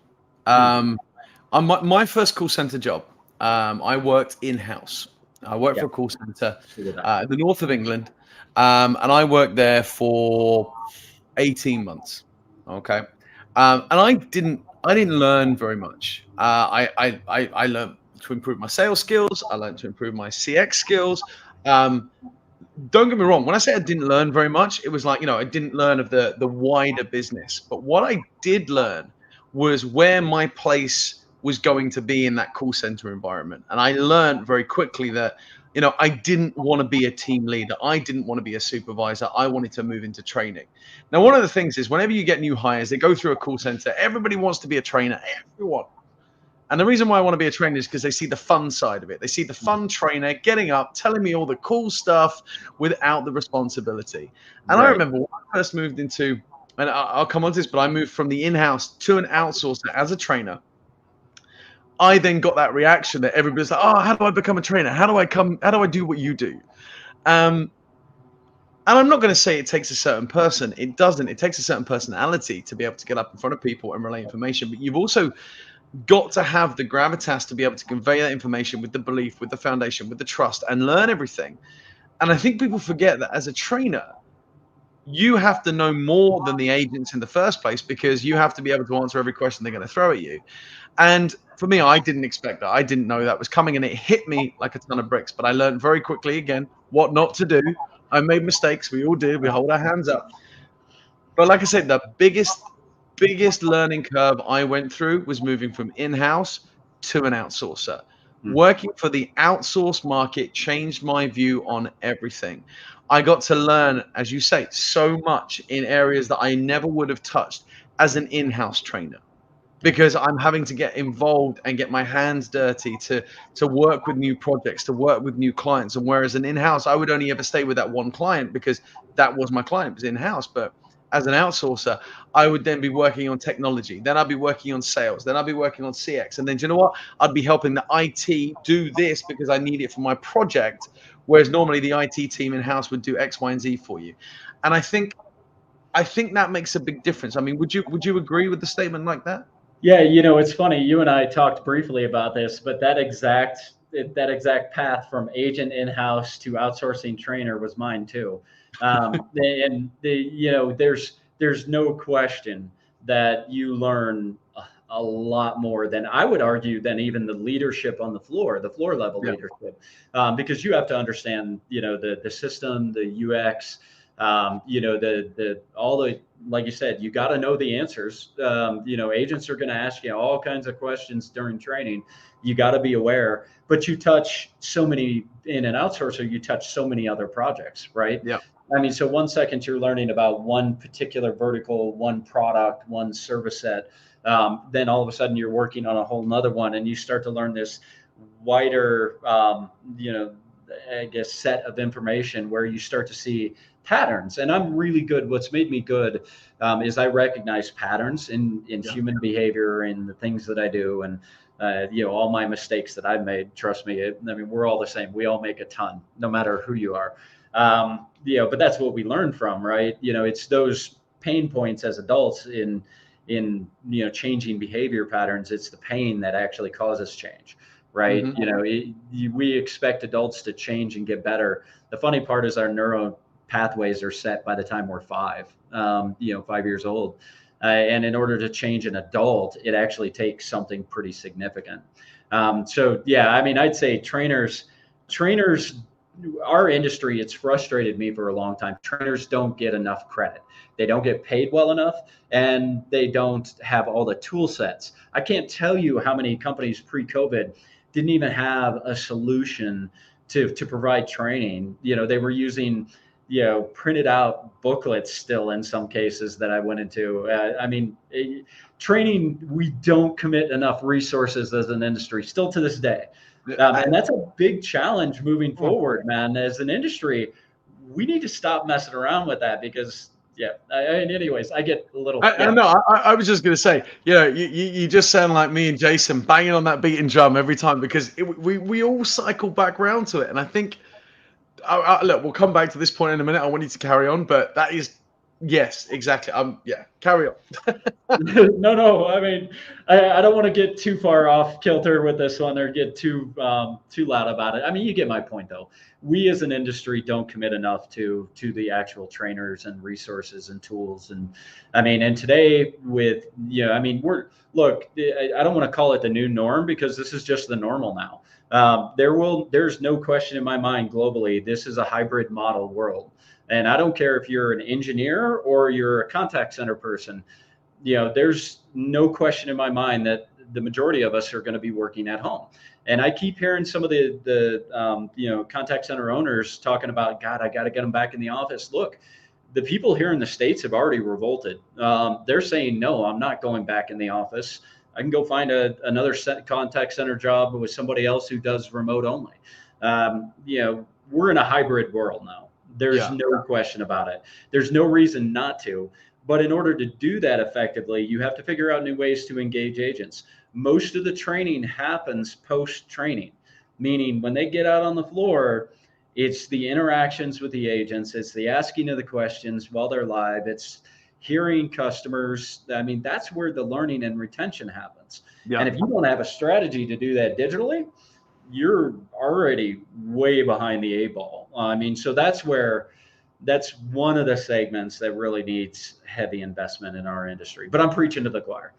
My first call center job, I worked in-house. I worked for a call center in the north of England, and I worked there for 18 months. Okay, and I didn't learn very much. I learned to improve my sales skills. I learned to improve my CX skills. Don't get me wrong. When I say I didn't learn very much, it was like, I didn't learn of the wider business. But what I did learn was where my place was going to be in that call center environment. And I learned very quickly that, I didn't want to be a team leader. I didn't want to be a supervisor. I wanted to move into training. Now, one of the things is whenever you get new hires, they go through a call center. Everybody wants to be a trainer. Everyone. And the reason why I want to be a trainer is because they see the fun side of it. They see the fun trainer getting up, telling me all the cool stuff without the responsibility. And I remember when I first moved into, and I'll come on to this, but I moved from the in-house to an outsourcer as a trainer. I then got that reaction that everybody's like, oh, how do I become a trainer? How do I do what you do? And I'm not going to say it takes a certain person. It doesn't. It takes a certain personality to be able to get up in front of people and relay information. But you've also got to have the gravitas to be able to convey that information with the belief, with the foundation, with the trust, and learn everything. And I think people forget that as a trainer, you have to know more than the agents in the first place, because you have to be able to answer every question they're going to throw at you. And for me, I didn't expect that. I didn't know that was coming, and it hit me like a ton of bricks. But I learned very quickly, again, what not to do. I made mistakes. We all did. We hold our hands up. But like I said, the biggest learning curve I went through was moving from in-house to an outsourcer. Working for the outsource market changed my view on everything. I got to learn, as you say, so much in areas that I never would have touched as an in-house trainer, because I'm having to get involved and get my hands dirty to work with new projects, to work with new clients. And whereas an in-house, I would only ever stay with that one client because that was my client, was in-house. But as an outsourcer, I would then be working on technology. Then I'd be working on sales. Then I'd be working on CX. And then, do you know what? I'd be helping the IT do this because I need it for my project. Whereas normally the IT team in-house would do X, Y, and Z for you. And I think that makes a big difference. I mean, would you agree with the statement like that? Yeah, it's funny. You and I talked briefly about this, but that exact path from agent in-house to outsourcing trainer was mine too. There's no question that you learn a lot more than, I would argue, than even the leadership on the floor level leadership, because you have to understand, the system, the UX, like you said, you got to know the answers. Agents are going to ask you all kinds of questions during training. You got to be aware, but you touch so many in an outsourcer, you touch so many other projects, right? Yeah. I mean, so 1 second you're learning about one particular vertical, one product, one service set. Then all of a sudden you're working on a whole nother one, and you start to learn this wider, set of information where you start to see patterns. And I'm really good. What's made me good is I recognize patterns in human behavior and the things that I do. And, all my mistakes that I've made, trust me, we're all the same. We all make a ton, no matter who you are. But that's what we learn from, right? It's those pain points as adults in changing behavior patterns. It's the pain that actually causes change, right? We expect adults to change and get better. The funny part is our neuro pathways are set by the time we're 5 years old. And in order to change an adult, it actually takes something pretty significant. So yeah, I mean, I'd say trainers, our industry, it's frustrated me for a long time. Trainers don't get enough credit. They don't get paid well enough, and they don't have all the tool sets. I can't tell you how many companies pre-COVID didn't even have a solution to provide training. They were using printed out booklets still in some cases that I went into. Training, we don't commit enough resources as an industry still to this day. And that's a big challenge moving forward, man. As an industry, we need to stop messing around with that because, anyways, I get a little. I was just going to say, you just sound like me and Jason banging on that beating drum every time because we all cycle back round to it. And I think, look, we'll come back to this point in a minute. I want you to carry on, but that is, yes, exactly. Carry on. No. I mean, I don't want to get too far off kilter with this one or get too loud about it. I mean, you get my point though. We as an industry don't commit enough to the actual trainers and resources and tools. And I mean, and today with, I don't want to call it the new norm because this is just the normal now. There's no question in my mind globally, this is a hybrid model world. And I don't care if you're an engineer or you're a contact center person, there's no question in my mind that the majority of us are going to be working at home. And I keep hearing some of the contact center owners talking about, God, I got to get them back in the office. Look, the people here in the States have already revolted. They're saying, no, I'm not going back in the office. I can go find another contact center job with somebody else who does remote only. We're in a hybrid world now. There's no question about it. There's no reason not to. But in order to do that effectively, you have to figure out new ways to engage agents. Most of the training happens post-training, meaning when they get out on the floor, it's the interactions with the agents. It's the asking of the questions while they're live. It's hearing customers. I mean, that's where the learning and retention happens. Yeah. And if you don't have a strategy to do that digitally, you're already way behind the 8 ball. I mean, so that's one of the segments that really needs heavy investment in our industry. But I'm preaching to the choir.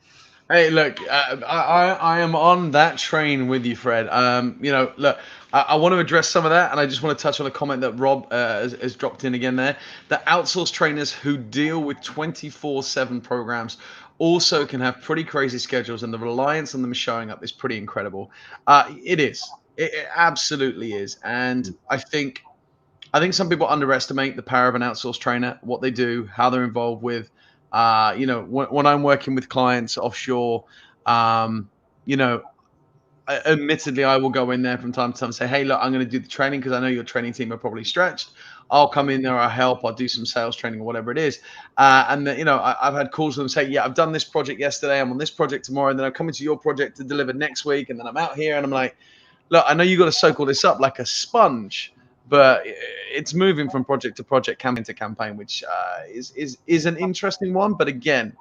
Hey, look, I am on that train with you, Fred. Look, I want to address some of that, and I just want to touch on a comment that Rob has dropped in again there. The outsourced trainers who deal with 24/7 programs also can have pretty crazy schedules, and the reliance on them showing up is pretty incredible. It is. It absolutely is. And I think some people underestimate the power of an outsourced trainer, what they do, how they're involved with, when I'm working with clients offshore, admittedly, I will go in there from time to time and say, hey, look, I'm going to do the training because I know your training team are probably stretched. I'll come in there, I'll help, I'll do some sales training or whatever it is. I've had calls with them say, yeah, I've done this project yesterday, I'm on this project tomorrow, and then I'm coming to your project to deliver next week, and then I'm out here, and I'm like, look, I know you got to soak all this up like a sponge, but it's moving from project to project, campaign to campaign, which is an interesting one. But again,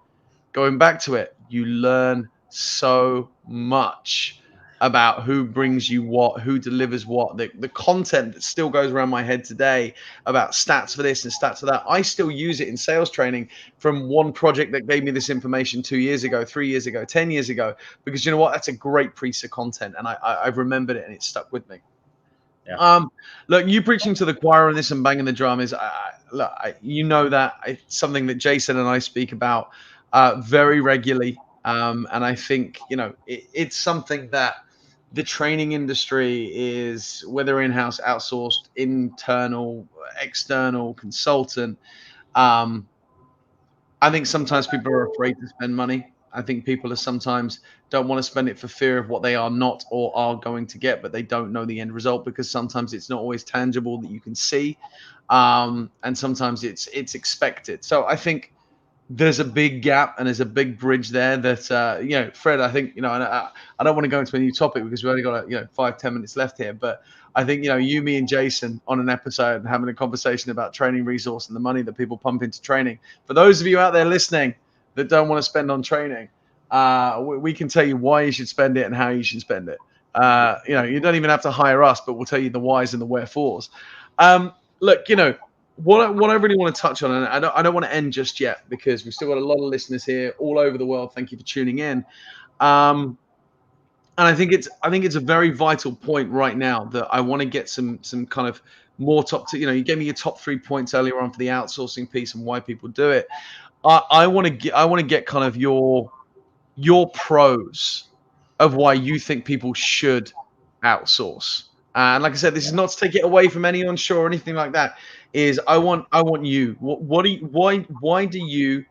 going back to it, you learn so much about who brings you what, who delivers what, the content that still goes around my head today about stats for this and stats for that. I still use it in sales training from one project that gave me this information 2 years ago, 3 years ago, 10 years ago, because you know what? That's a great piece of content. And I've remembered it and it stuck with me. Yeah. Look, you preaching to the choir on this and banging the drum is, that it's something that Jason and I speak about very regularly. And I think, it's something that the training industry is, whether in-house, outsourced, internal, external, consultant. I think sometimes people are afraid to spend money. I think people are sometimes don't want to spend it for fear of what they are not or are going to get, but they don't know the end result because sometimes it's not always tangible that you can see. And sometimes it's expected. So I think there's a big gap and there's a big bridge there that, Fred, I think, and I don't want to go into a new topic because we've only got, 5-10 minutes left here. But I think, you, me and Jason on an episode having a conversation about training resource and the money that people pump into training. For those of you out there listening that don't want to spend on training, we can tell you why you should spend it and how you should spend it. You don't even have to hire us, but we'll tell you the whys and the wherefores. Look, what I really want to touch on, and I don't want to end just yet because we've still got a lot of listeners here all over the world. Thank you for tuning in. And I think it's a very vital point right now that I want to get some kind of more you gave me your top 3 points earlier on for the outsourcing piece and why people do it. I want to get kind of your pros of why you think people should outsource. And like I said, this is not to take it away from any onshore or anything like that. I want you. Why do you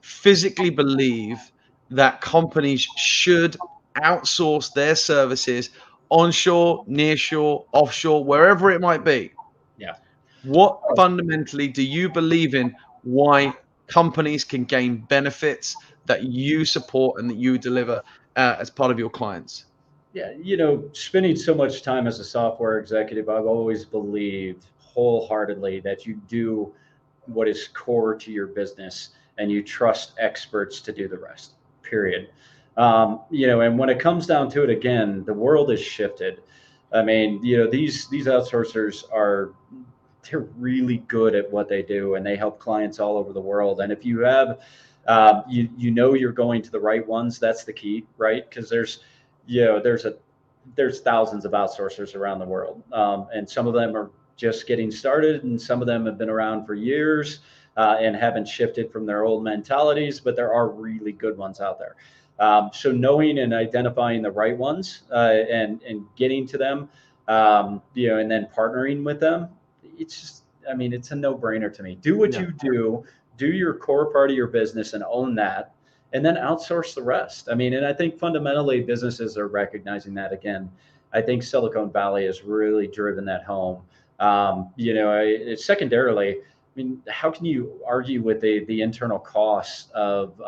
physically believe that companies should outsource their services onshore, nearshore, offshore, wherever it might be? Yeah. What fundamentally do you believe in why companies can gain benefits that you support and that you deliver as part of your clients? Yeah, spending so much time as a software executive, I've always believed wholeheartedly that you do what is core to your business and you trust experts to do the rest, period. And when it comes down to it, again, the world has shifted. I mean, these outsourcers they're really good at what they do and they help clients all over the world. And if you have, you're going to the right ones, that's the key, right? Because there's thousands of outsourcers around the world. And some of them are just getting started and some of them have been around for years and haven't shifted from their old mentalities, but there are really good ones out there. So knowing and identifying the right ones and getting to them, and then partnering with them, it's a no-brainer to me. Do what you do your core part of your business and own that, and then outsource the rest. And I think fundamentally businesses are recognizing that again. I think Silicon Valley has really driven that home. Secondarily, how can you argue with the internal costs of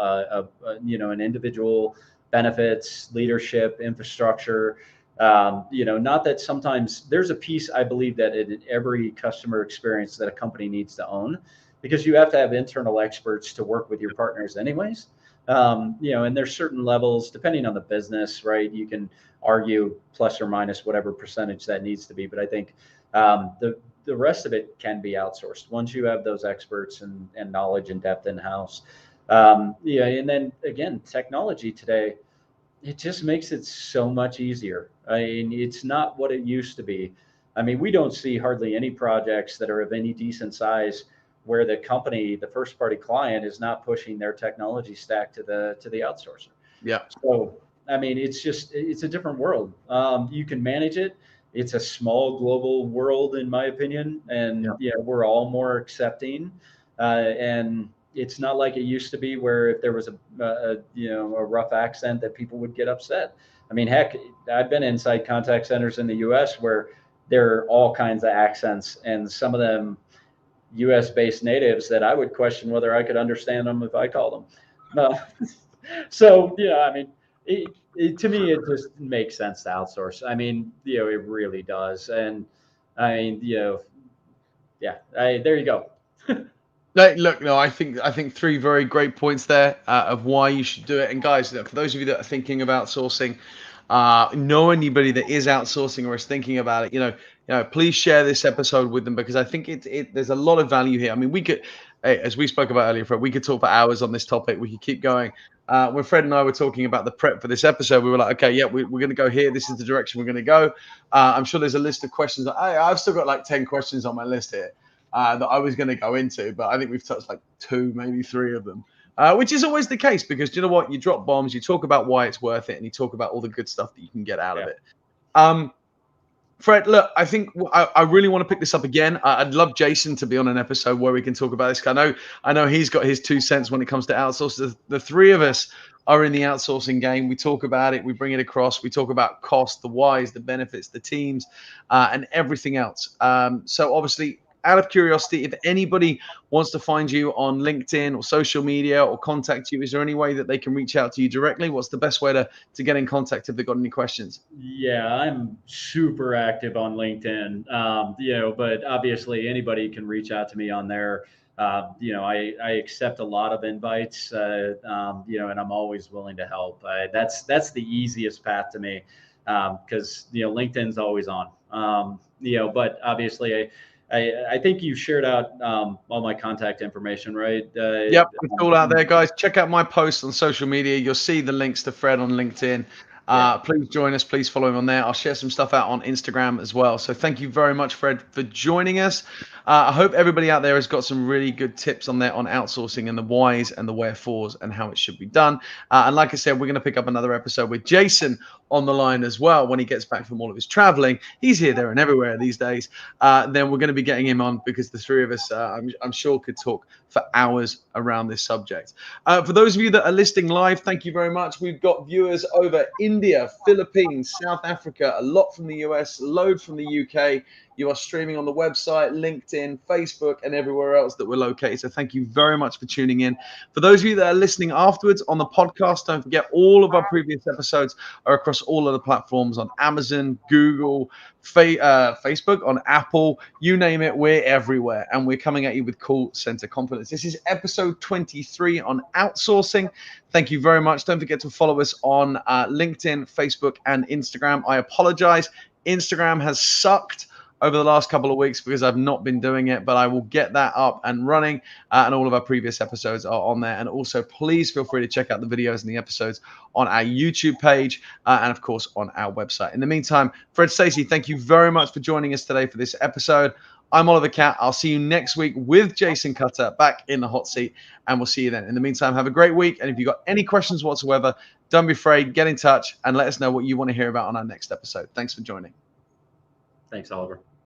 an individual benefits, leadership, infrastructure? Not that sometimes there's a piece I believe that in every customer experience that a company needs to own, because you have to have internal experts to work with your partners anyways. And there's certain levels depending on the business, right? You can argue plus or minus whatever percentage that needs to be, but I think the rest of it can be outsourced once you have those experts and knowledge and depth in house. And then again, technology today, it just makes it so much easier. It's not what it used to be. We don't see hardly any projects that are of any decent size where the company, the first party client, is not pushing their technology stack to the outsourcer. Yeah. So, it's a different world. You can manage it. It's a small global world, in my opinion. And we're all more accepting. And it's not like it used to be where if there was a rough accent that people would get upset. Heck, I've been inside contact centers in the US where there are all kinds of accents, and some of them US based natives that I would question whether I could understand them if I called them. So, to me, it just makes sense to outsource. It really does. And there you go. I think 3 very great points there of why you should do it. And guys, for those of you that are thinking of outsourcing, know anybody that is outsourcing or is thinking about it, please share this episode with them, because I think there's a lot of value here. We could, as we spoke about earlier, Fred, we could talk for hours on this topic. We could keep going. When Fred and I were talking about the prep for this episode, we were like, okay, we're going to go here. This is the direction we're going to go. I'm sure there's a list of questions. I've still got like 10 questions on my list here that I was going to go into, but I think we've touched like 2, maybe 3 of them. Which is always the case, because you know what? You drop bombs, you talk about why it's worth it, and you talk about all the good stuff that you can get out of it. Fred, look, I think I really want to pick this up again. I'd love Jason to be on an episode where we can talk about this. I know he's got his 2 cents when it comes to outsourcing. The 3 of us are in the outsourcing game. We talk about it, we bring it across, we talk about cost, the whys, the benefits, the teams, and everything else. So obviously, out of curiosity, if anybody wants to find you on LinkedIn or social media or contact you, is there any way that they can reach out to you directly? What's the best way to get in contact if they've got any questions? Yeah, I'm super active on LinkedIn, but obviously anybody can reach out to me on there. I accept a lot of invites, and I'm always willing to help. That's the easiest path to me, because LinkedIn's always on. But obviously I think you shared out all my contact information, right? Yep, it's all out there, guys. Check out my posts on social media. You'll see the links to Fred on LinkedIn. Please join us. Please follow him on there. I'll share some stuff out on Instagram as well. So thank you very much, Fred, for joining us. I hope everybody out there has got some really good tips on there on outsourcing and the whys and the wherefores and how it should be done. And like I said, we're going to pick up another episode with Jason on the line as well when he gets back from all of his traveling. He's here, there, and everywhere these days. Then we're going to be getting him on because the three of us, I'm sure, could talk for hours around this subject. For those of you that are listening live, thank you very much. We've got viewers over India, Philippines, South Africa, a lot from the US, a load from the UK. You are streaming on the website, LinkedIn, Facebook, and everywhere else that we're located. So thank you very much for tuning in. For those of you that are listening afterwards on the podcast, don't forget all of our previous episodes are across all of the platforms on Amazon, Google, Facebook, on Apple, you name it, we're everywhere. And we're coming at you with call center confidence. This is episode 23 on outsourcing. Thank you very much. Don't forget to follow us on LinkedIn, Facebook, and Instagram. I apologize. Instagram has sucked over the last couple of weeks because I've not been doing it, but I will get that up and running, and all of our previous episodes are on there. And also, please feel free to check out the videos and the episodes on our YouTube page, and of course on our website. In the meantime, Fred Stacey, thank you very much for joining us today for this episode. I'm Oliver Cat. I'll see you next week with Jason Cutter back in the hot seat, and we'll see you then. In the meantime, have a great week. And if you've got any questions whatsoever, don't be afraid, get in touch and let us know what you want to hear about on our next episode. Thanks for joining. Thanks, Oliver.